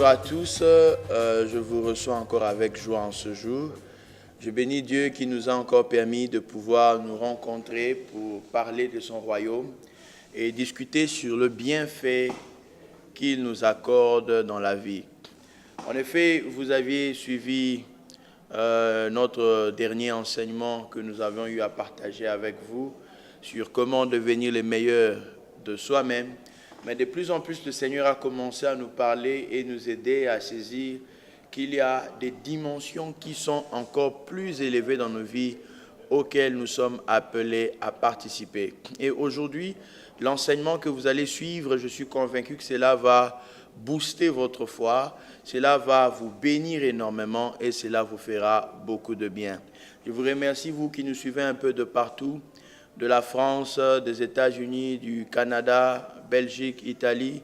Bonjour à tous, je vous reçois encore avec joie en ce jour. Je bénis Dieu qui nous a encore permis de pouvoir nous rencontrer pour parler de son royaume et discuter sur le bienfait qu'il nous accorde dans la vie. En effet, vous aviez suivi notre dernier enseignement que nous avions eu à partager avec vous sur comment devenir les meilleurs de soi-même. Mais de plus en plus, le Seigneur a commencé à nous parler et nous aider à saisir qu'il y a des dimensions qui sont encore plus élevées dans nos vies auxquelles nous sommes appelés à participer. Et aujourd'hui, l'enseignement que vous allez suivre, je suis convaincu que cela va booster votre foi, cela va vous bénir énormément et cela vous fera beaucoup de bien. Je vous remercie, vous qui nous suivez un peu de partout, de la France, des États-Unis, du Canada, Belgique, Italie.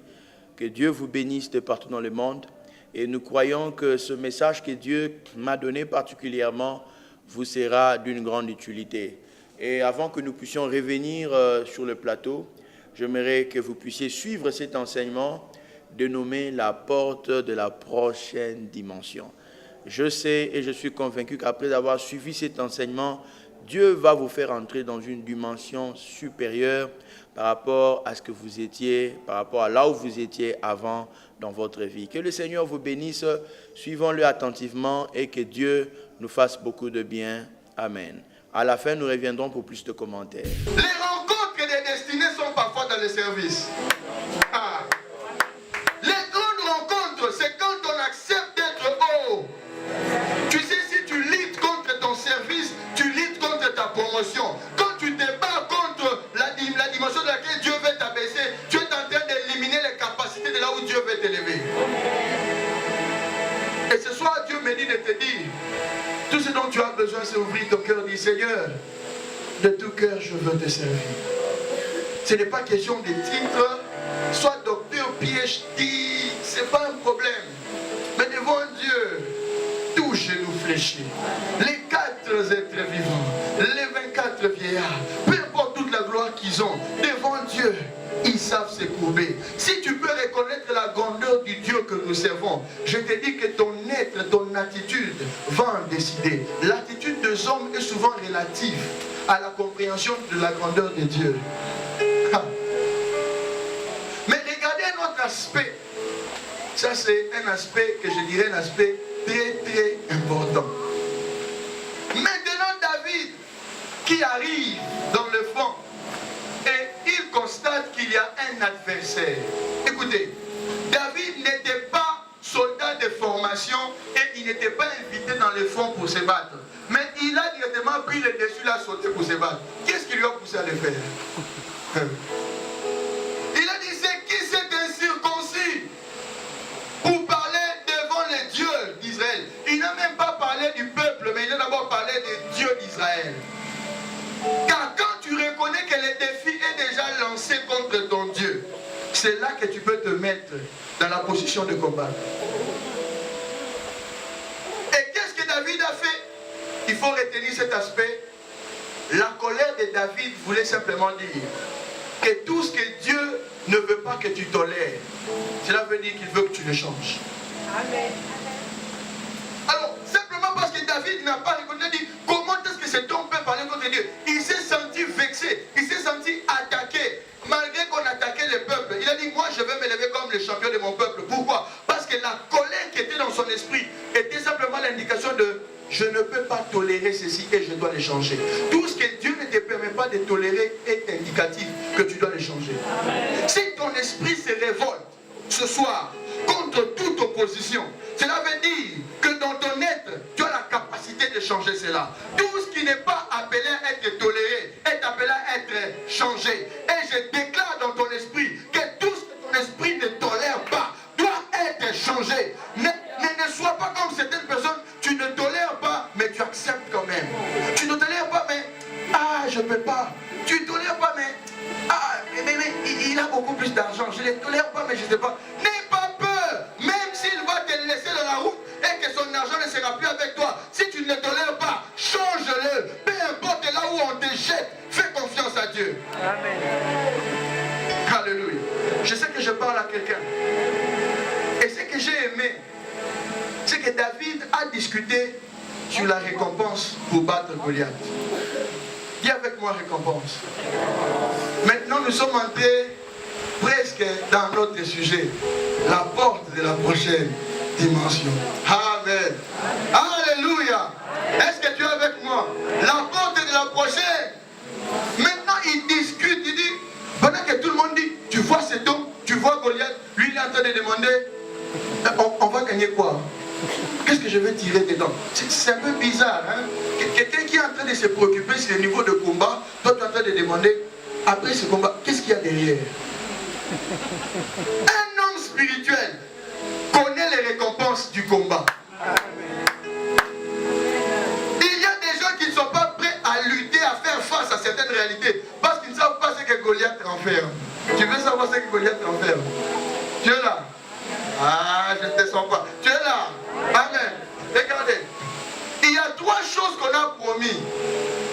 Que Dieu vous bénisse de partout dans le monde. Et nous croyons que ce message que Dieu m'a donné particulièrement vous sera d'une grande utilité. Et avant que nous puissions revenir sur le plateau, j'aimerais que vous puissiez suivre cet enseignement dénommé la porte de la prochaine dimension. Je sais et je suis convaincu qu'après avoir suivi cet enseignement, Dieu va vous faire entrer dans une dimension supérieure par rapport à ce que vous étiez, par rapport à là où vous étiez avant dans votre vie. Que le Seigneur vous bénisse, suivons-le attentivement et que Dieu nous fasse beaucoup de bien. Amen. À la fin, nous reviendrons pour plus de commentaires. Les rencontres des destinées sont parfois dans le service. Les grandes rencontres, c'est quand on accepte d'être haut. Tu sais, si tu luttes contre ton service, tu luttes contre ta promotion. Quand tu te bats contre la dimension de laquelle Dieu veut t'abaisser, tu es en train d'éliminer les capacités de là où Dieu veut t'élever. Et ce soir, Dieu me dit de te dire, tout ce dont tu as besoin, c'est ouvrir ton cœur, dire Seigneur, de tout cœur, je veux te servir. Ce n'est pas question de titre, soit docteur, PhD, ce n'est pas un problème. Mais devant Dieu, tout genou fléchi, les 4 êtres vivants, les 24 vieillards, peu importe toute la gloire qu'ils ont, devant Dieu, ils savent se courber. Si tu peux reconnaître la grandeur du Dieu que nous servons, je te dis que ton être, ton attitude va en décider. L'attitude des hommes est souvent relative à la compréhension de la grandeur de Dieu. Mais regardez un autre aspect. Ça, c'est un aspect que je dirais un aspect très important. Maintenant, David qui arrive dans le front et il constate qu'il y a un adversaire. Écoutez, David n'était pas soldat de formation et il n'était pas invité dans le front pour se battre. Mais il a directement pris le dessus, il a sauté pour se battre. Qu'est-ce qui lui a poussé à le faire? Il a dit, c'est qui s'est incirconcis pour parler devant les dieux d'Israël. Il n'a même pas parlé du peuple, mais il a d'abord parlé des dieux d'Israël. Car quand tu reconnais que le défi est déjà lancé contre ton Dieu, c'est là que tu peux te mettre dans la position de combat. Et qu'est-ce que David a fait? Il faut retenir cet aspect. La colère de David voulait simplement dire que tout ce que Dieu ne veut pas que tu tolères, cela veut dire qu'il veut que tu le changes. Amen. Alors, simplement parce que David n'a pas reconnu, il dit, comment est-ce que cet homme peut parler contre Dieu? Il s'est senti vexé, il s'est senti attaqué, malgré qu'on attaquait le peuple. Il a dit, moi je vais me lever comme le champion de mon peuple. Pourquoi? Parce que la colère qui était dans son esprit était simplement l'indication de je ne peux pas tolérer ceci et je dois le changer. Tout ce que Dieu ne te permet pas de tolérer est indicatif que tu dois le changer. Amen. Si ton esprit se révolte ce soir contre toute opposition, cela veut dire que dans ton être, tu as la capacité de changer cela. Tout ce qui n'est pas appelé à être toléré est appelé à être changé. Et je déclare dans ton esprit que tout ce que ton esprit ne tolère pas doit être changé. Ne sois pas comme certaines personnes, tu ne tolères pas, mais tu acceptes quand même. Tu ne tolères pas, mais je ne peux pas. Tu ne tolères pas, mais mais il a beaucoup plus d'argent. Je ne le tolère pas, mais je ne sais pas. N'aie pas peur, même s'il va te laisser dans la route et que son argent ne sera plus avec toi. Si tu ne le tolères pas, change-le. Peu importe là où on te jette, fais confiance à Dieu. Amen. Alléluia. Je sais que je parle à quelqu'un. Et c'est que j'ai aimé, c'est que David a discuté sur la récompense pour battre Goliath. Dis avec moi récompense. Maintenant, nous sommes entrés presque dans notre sujet. La porte de la prochaine dimension. Amen. Alléluia. Est-ce que tu es avec moi? La porte de la prochaine. Maintenant, il discute, il dit, pendant que tout le monde dit, tu vois cet homme, tu vois Goliath, lui il est en train de demander, on va gagner quoi? Qu'est-ce que je vais tirer dedans? C'est un peu bizarre, hein? Quelqu'un qui est en train de se préoccuper sur le niveau de combat, toi tu es en train de demander, après ce combat, qu'est-ce qu'il y a derrière? Un homme spirituel connaît les récompenses du combat. Il y a des gens qui ne sont pas prêts à lutter, à faire face à certaines réalités, parce qu'ils ne savent pas ce que Goliath renferme. Tu veux savoir ce que Goliath renferme? Tu es là? Ah, je ne te sens pas. Tu es là? Amen. Regardez. Il y a 3 choses qu'on a promis.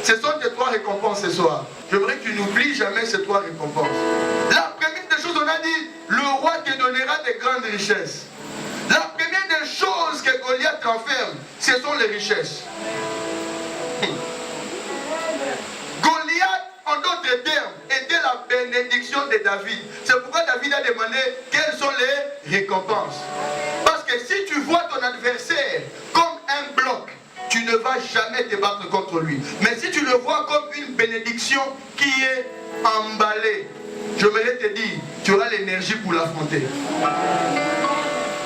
Ce sont tes 3 récompenses ce soir. J'aimerais que tu n'oublies jamais ces 3 récompenses. La première des choses, on a dit, le roi te donnera des grandes richesses. La première des choses que Goliath renferme, ce sont les richesses. Goliath, en d'autres termes, était la bénédiction de David. C'est pourquoi David a demandé quelles sont les récompenses. Parce que si tu vois ton adversaire comme un bloc, tu ne vas jamais te battre contre lui. Mais si tu le vois comme une bénédiction qui est emballée, je voudrais te dire, tu auras l'énergie pour l'affronter.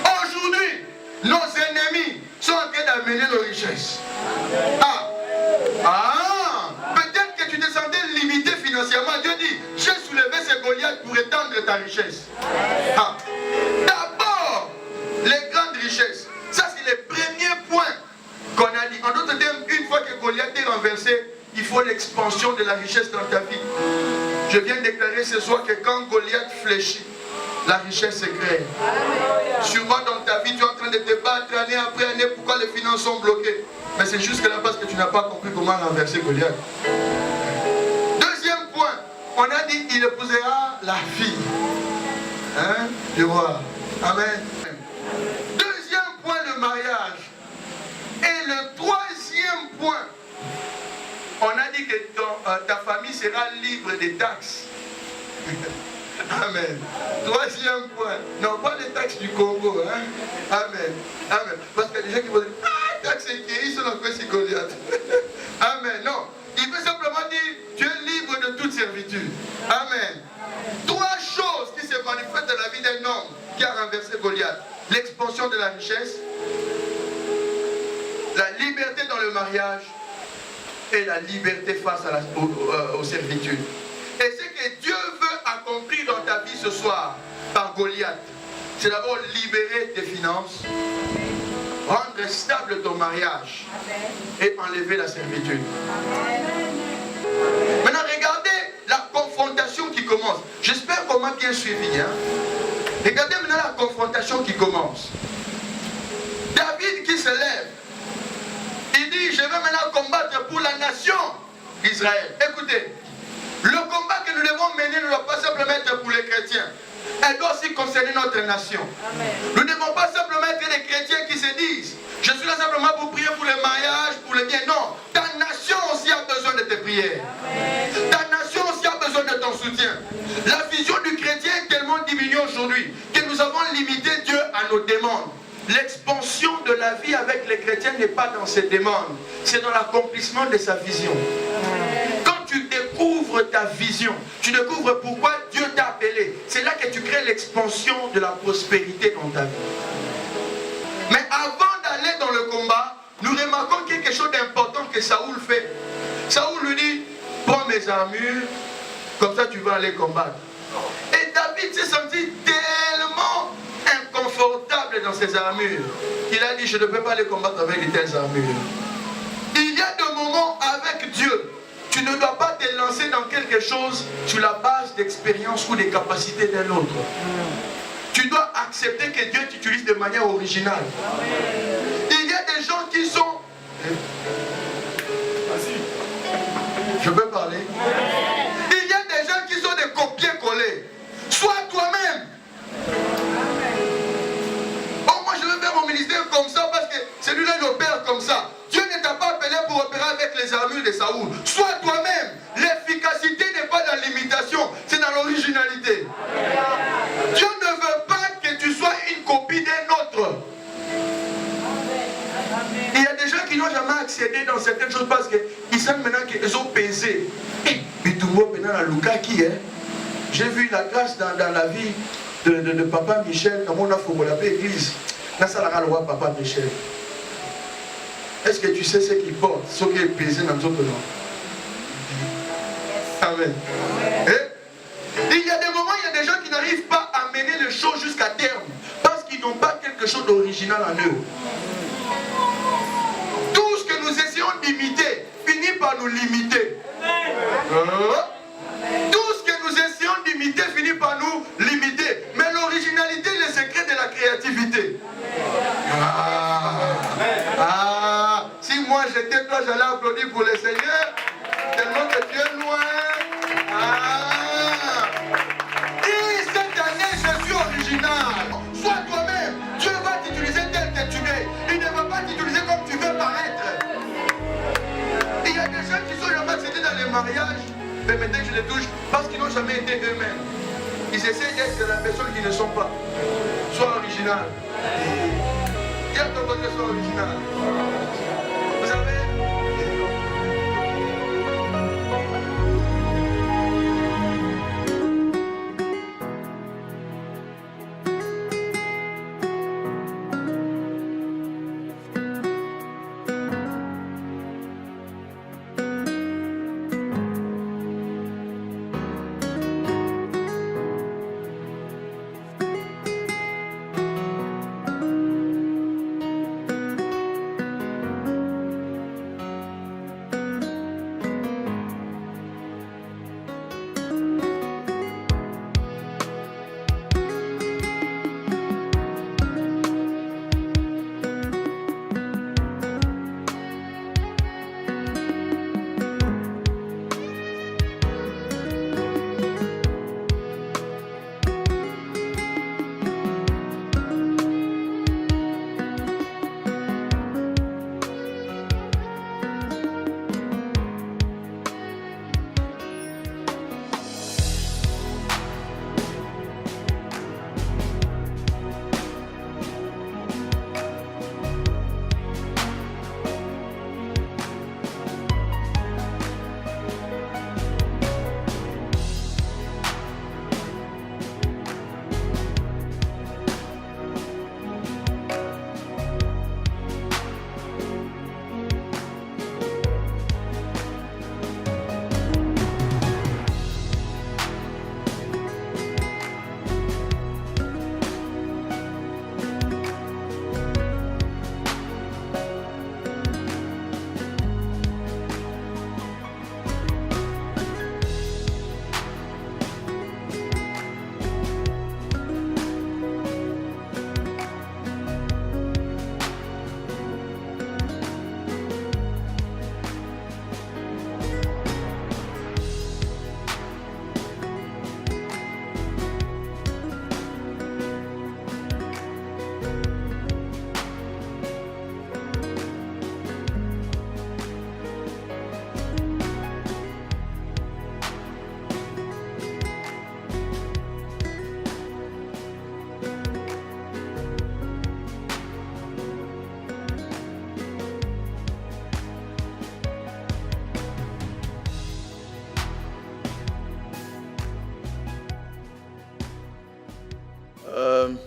Aujourd'hui, nos ennemis sont en train d'amener nos richesses. Peut-être que tu te sentais limité financièrement. Dieu dit, j'ai soulevé ces Goliaths pour étendre ta richesse. D'abord, les grandes richesses. Ça, c'est le premier point qu'on a dit. En d'autres termes, une fois que Goliath est renversé, il faut l'expansion de la richesse dans ta vie. Je viens de déclarer ce soir que quand Goliath fléchit, la richesse se crée. Sûrement dans ta vie, tu es en train de te battre année après année. Pourquoi les finances sont bloquées? Mais c'est juste que là parce que tu n'as pas compris comment renverser Goliath. Deuxième point, on a dit il épousera la fille. Hein? Tu vois. Amen. Deuxième point, le mariage. Et le troisième point, on a dit que ta famille sera libre des taxes. Amen. Troisième point. Non, pas les taxes du Congo. Hein? Amen. Amen. Parce qu'il y a des gens qui vont dire, taxes qui ils sont encore si Goliath. Amen. Non. Il veut simplement dire, tu es libre de toute servitude. Amen. 3 choses qui se manifestent dans la vie d'un homme qui a renversé Goliath. L'expansion de la richesse, la liberté dans le mariage et la liberté face aux servitudes. Et ce que Dieu veut accomplir dans ta vie ce soir par Goliath, c'est d'abord libérer tes finances, rendre stable ton mariage et enlever la servitude. Maintenant, regardez la confrontation qui commence. J'espère qu'on m'a bien suivi. Hein? Regardez maintenant la confrontation qui commence. David qui se lève, il dit, je vais maintenant combattre pour la nation d'Israël. Écoutez, le combat que nous devons mener ne doit pas simplement être pour les chrétiens. Elle doit aussi concerner notre nation. Amen. Nous ne devons pas simplement être des chrétiens qui se disent, je suis là simplement pour prier pour le mariage, pour le bien. Non, ta nation aussi a besoin de tes prières. Amen. Ta nation aussi a besoin de ton soutien. La vision du chrétien est tellement diminuée aujourd'hui que nous avons limité Dieu à nos demandes. L'expansion de la vie avec les chrétiens n'est pas dans ses demandes, c'est dans l'accomplissement de sa vision. Quand tu découvres ta vision, tu découvres pourquoi Dieu t'a appelé. C'est là que tu crées l'expansion de la prospérité dans ta vie. Mais avant d'aller dans le combat, nous remarquons quelque chose d'important que Saoul fait. Saoul lui dit, prends mes armures, comme ça tu vas aller combattre. Et David s'est senti tellement inconfortable dans ses armures qu'il a dit, je ne peux pas aller combattre avec de telles armures. Il y a des moments avec Dieu, tu ne dois pas te lancer dans quelque chose sur la base d'expérience ou des capacités d'un autre. Tu dois accepter que Dieu t'utilise de manière originale. Il y a des gens qui sont... Je peux parler? Il y a des gens qui sont des copier-coller. Sois toi-même. famille de Saoul. Sois toi-même. L'efficacité n'est pas dans l'imitation, c'est dans l'originalité. Dieu ne veut pas que tu sois une copie d'un autre. Il y a des gens qui n'ont jamais accédé dans certaines choses parce qu'ils savent maintenant qu'ils ont pesé. J'ai vu la grâce dans la vie de Papa Michel, dans mon église. Papa Michel. Est-ce que tu sais ce qu'il porte, ce qui est pesé dans notre nom? Amen. Et il y a des moments, il y a des gens qui n'arrivent pas à mener les choses jusqu'à terme parce qu'ils n'ont pas quelque chose d'original en eux. Tout ce que nous essayons d'imiter finit par nous limiter. Tout ce que nous essayons d'imiter finit par nous limiter. Mais l'originalité est le secret de la créativité. Si moi j'étais toi, j'allais applaudir pour le Seigneur, tellement que Dieu est loin. Et cette année, je suis original. Sois toi-même. Dieu va t'utiliser tel que tu es. Il ne va pas t'utiliser comme tu veux paraître. Il y a des gens qui sont jamais accédés dans les mariages, mais maintenant je les touche parce qu'ils n'ont jamais été eux-mêmes. Ils essaient d'être la personne qu'ils ne sont pas. Sois original. Dis à ton côté, sois original. Vous savez,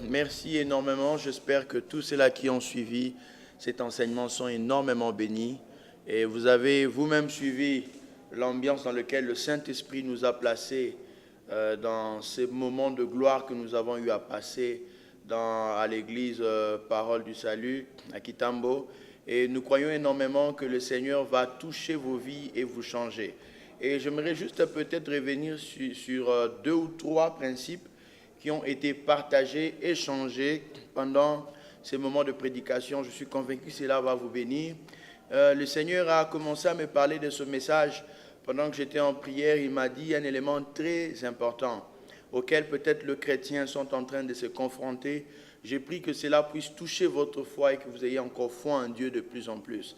Merci énormément. J'espère que tous ceux-là qui ont suivi cet enseignement sont énormément bénis. Et vous avez vous-même suivi l'ambiance dans laquelle le Saint-Esprit nous a placés dans ces moments de gloire que nous avons eu à passer à l'église Parole du Salut à Kitambo. Et nous croyons énormément que le Seigneur va toucher vos vies et vous changer. Et j'aimerais juste peut-être revenir sur 2 ou 3 principes qui ont été partagés, échangés pendant ces moments de prédication. Je suis convaincu que cela va vous bénir. Le Seigneur a commencé à me parler de ce message pendant que j'étais en prière. Il m'a dit un élément très important auquel peut-être les chrétiens sont en train de se confronter. J'ai pris que cela puisse toucher votre foi et que vous ayez encore foi en Dieu de plus en plus.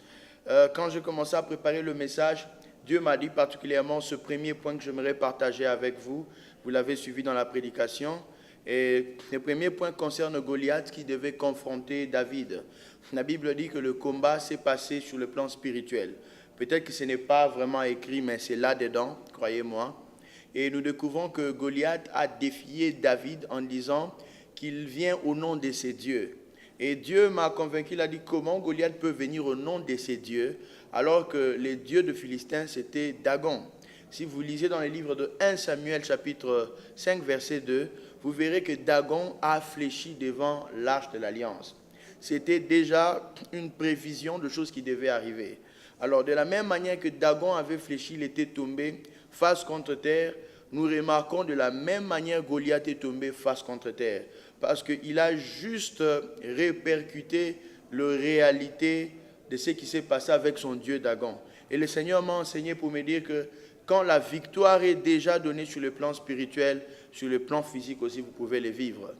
quand j'ai commencé à préparer le message, Dieu m'a dit particulièrement ce premier point que j'aimerais partager avec vous. Vous l'avez suivi dans la prédication. Et le premier point concerne Goliath qui devait confronter David. La Bible dit que le combat s'est passé sur le plan spirituel. Peut-être que ce n'est pas vraiment écrit, mais c'est là-dedans, croyez-moi. Et nous découvrons que Goliath a défié David en disant qu'il vient au nom de ses dieux. Et Dieu m'a convaincu, il a dit comment Goliath peut venir au nom de ses dieux, alors que les dieux de Philistins, c'était Dagon. Si vous lisez dans les livres de 1 Samuel, chapitre 5, verset 2, vous verrez que Dagon a fléchi devant l'arche de l'Alliance. C'était déjà une prévision de choses qui devaient arriver. Alors, de la même manière que Dagon avait fléchi, il était tombé face contre terre, nous remarquons de la même manière Goliath est tombé face contre terre. Parce qu'il a juste répercuté la réalité de ce qui s'est passé avec son Dieu Dagon. Et le Seigneur m'a enseigné pour me dire que quand la victoire est déjà donnée sur le plan spirituel, sur le plan physique aussi, vous pouvez les vivre.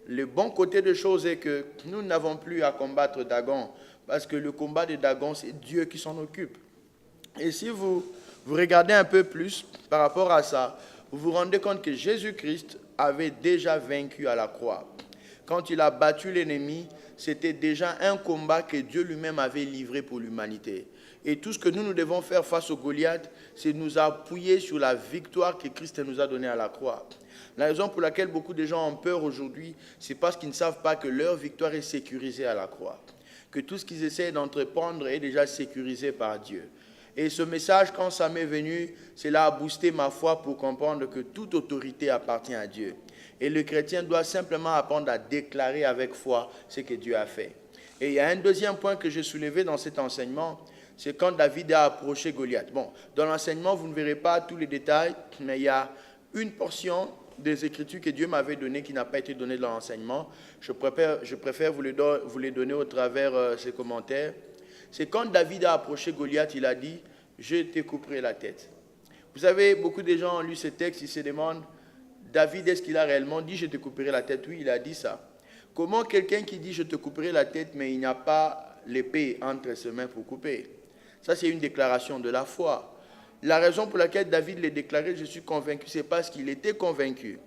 Le bon côté des choses est que nous n'avons plus à combattre Dagon, parce que le combat de Dagon, c'est Dieu qui s'en occupe. Et si vous regardez un peu plus par rapport à ça, vous vous rendez compte que Jésus-Christ avait déjà vaincu à la croix. Quand il a battu l'ennemi, c'était déjà un combat que Dieu lui-même avait livré pour l'humanité. Et tout ce que nous devons faire face au Goliath, c'est nous appuyer sur la victoire que Christ nous a donnée à la croix. La raison pour laquelle beaucoup de gens ont peur aujourd'hui, c'est parce qu'ils ne savent pas que leur victoire est sécurisée à la croix. Que tout ce qu'ils essaient d'entreprendre est déjà sécurisé par Dieu. Et ce message, quand ça m'est venu, cela a boosté ma foi pour comprendre que toute autorité appartient à Dieu. Et le chrétien doit simplement apprendre à déclarer avec foi ce que Dieu a fait. Et il y a un deuxième point que j'ai soulevé dans cet enseignement, c'est quand David a approché Goliath. Bon, dans l'enseignement, vous ne verrez pas tous les détails, mais il y a une portion des Écritures que Dieu m'avait données qui n'a pas été donnée dans l'enseignement. Je préfère vous les donner au travers ces commentaires. C'est quand David a approché Goliath, il a dit « Je te couperai la tête ». Vous savez, beaucoup de gens ont lu ce texte, ils se demandent « David, est-ce qu'il a réellement dit « Je te couperai la tête » ?» Oui, il a dit ça. Comment quelqu'un qui dit « Je te couperai la tête » mais il n'a pas l'épée entre ses mains pour couper? Ça, c'est une déclaration de la foi. La raison pour laquelle David l'a déclaré, je suis convaincu, c'est parce qu'il était convaincu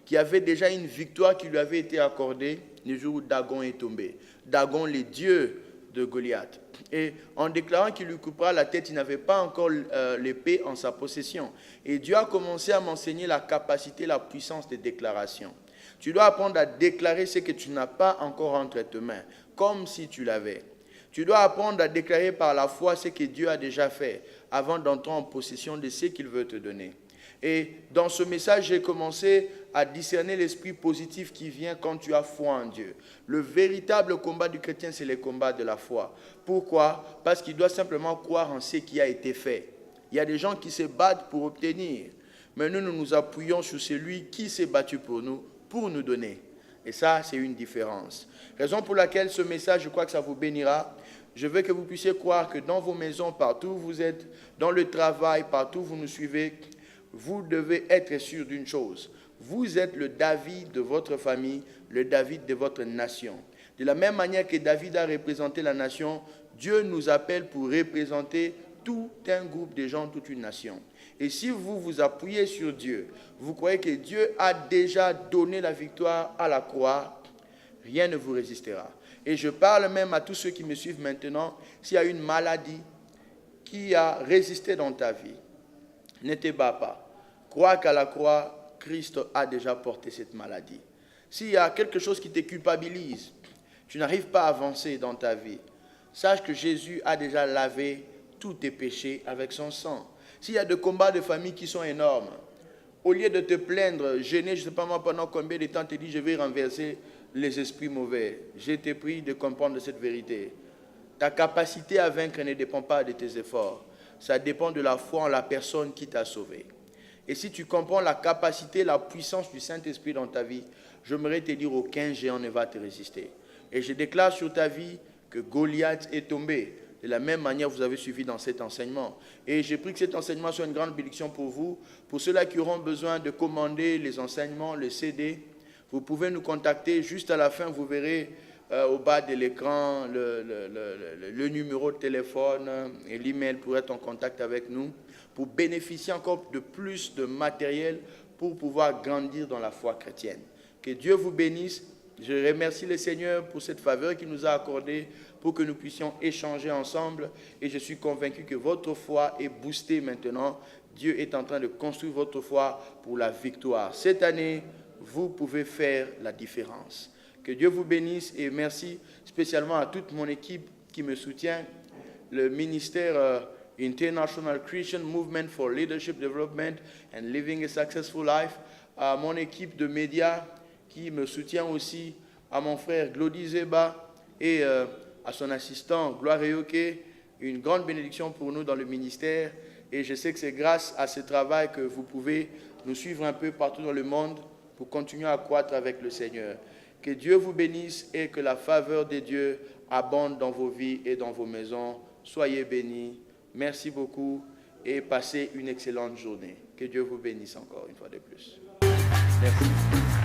qu'il y avait déjà une victoire qui lui avait été accordée le jour où Dagon est tombé. Dagon, le dieu de Goliath. Et en déclarant qu'il lui coupera la tête, il n'avait pas encore l'épée en sa possession. Et Dieu a commencé à m'enseigner la capacité, la puissance des déclarations. Tu dois apprendre à déclarer ce que tu n'as pas encore entre tes mains, comme si tu l'avais. Tu dois apprendre à déclarer par la foi ce que Dieu a déjà fait, avant d'entrer en possession de ce qu'il veut te donner. Et dans ce message, j'ai commencé à discerner l'esprit positif qui vient quand tu as foi en Dieu. Le véritable combat du chrétien, c'est le combat de la foi. Pourquoi? Parce qu'il doit simplement croire en ce qui a été fait. Il y a des gens qui se battent pour obtenir, mais nous nous appuyons sur celui qui s'est battu pour nous donner. Et ça, c'est une différence. Raison pour laquelle ce message, je crois que ça vous bénira. Je veux que vous puissiez croire que dans vos maisons, partout où vous êtes, dans le travail, partout où vous nous suivez, vous devez être sûr d'une chose. Vous êtes le David de votre famille, le David de votre nation. De la même manière que David a représenté la nation, Dieu nous appelle pour représenter tout un groupe de gens, toute une nation. Et si vous vous appuyez sur Dieu, vous croyez que Dieu a déjà donné la victoire à la croix, rien ne vous résistera. Et je parle même à tous ceux qui me suivent maintenant, s'il y a une maladie qui a résisté dans ta vie, ne te bats pas. Crois qu'à la croix, Christ a déjà porté cette maladie. S'il y a quelque chose qui te culpabilise, tu n'arrives pas à avancer dans ta vie, sache que Jésus a déjà lavé tous tes péchés avec son sang. S'il y a des combats de famille qui sont énormes, au lieu de te plaindre, gêner, je ne sais pas moi pendant combien de temps tu te dis je vais renverser les esprits mauvais, je te prie de comprendre cette vérité. Ta capacité à vaincre ne dépend pas de tes efforts. Ça dépend de la foi en la personne qui t'a sauvé. Et si tu comprends la capacité, la puissance du Saint-Esprit dans ta vie, j'aimerais te dire aucun géant ne va te résister. Et je déclare sur ta vie que Goliath est tombé. De la même manière, vous avez suivi dans cet enseignement. Et j'ai pris que cet enseignement soit une grande bénédiction pour vous. Pour ceux-là qui auront besoin de commander les enseignements, les CD, vous pouvez nous contacter. Juste à la fin, vous verrez au bas de l'écran le numéro de téléphone et l'email pour être en contact avec nous, pour bénéficier encore de plus de matériel pour pouvoir grandir dans la foi chrétienne. Que Dieu vous bénisse. Je remercie le Seigneur pour cette faveur qu'il nous a accordée pour que nous puissions échanger ensemble. Et je suis convaincu que votre foi est boostée maintenant. Dieu est en train de construire votre foi pour la victoire. Cette année, vous pouvez faire la différence. Que Dieu vous bénisse et merci spécialement à toute mon équipe qui me soutient, le ministère International Christian Movement for Leadership Development and Living a Successful Life, à mon équipe de médias qui me soutient aussi, à mon frère Glody Zeba et à son assistant Gloire Eyoke, une grande bénédiction pour nous dans le ministère. Et je sais que c'est grâce à ce travail que vous pouvez nous suivre un peu partout dans le monde pour continuer à croître avec le Seigneur. Que Dieu vous bénisse et que la faveur de Dieu abonde dans vos vies et dans vos maisons. Soyez bénis. Merci beaucoup et passez une excellente journée. Que Dieu vous bénisse encore une fois de plus. Merci.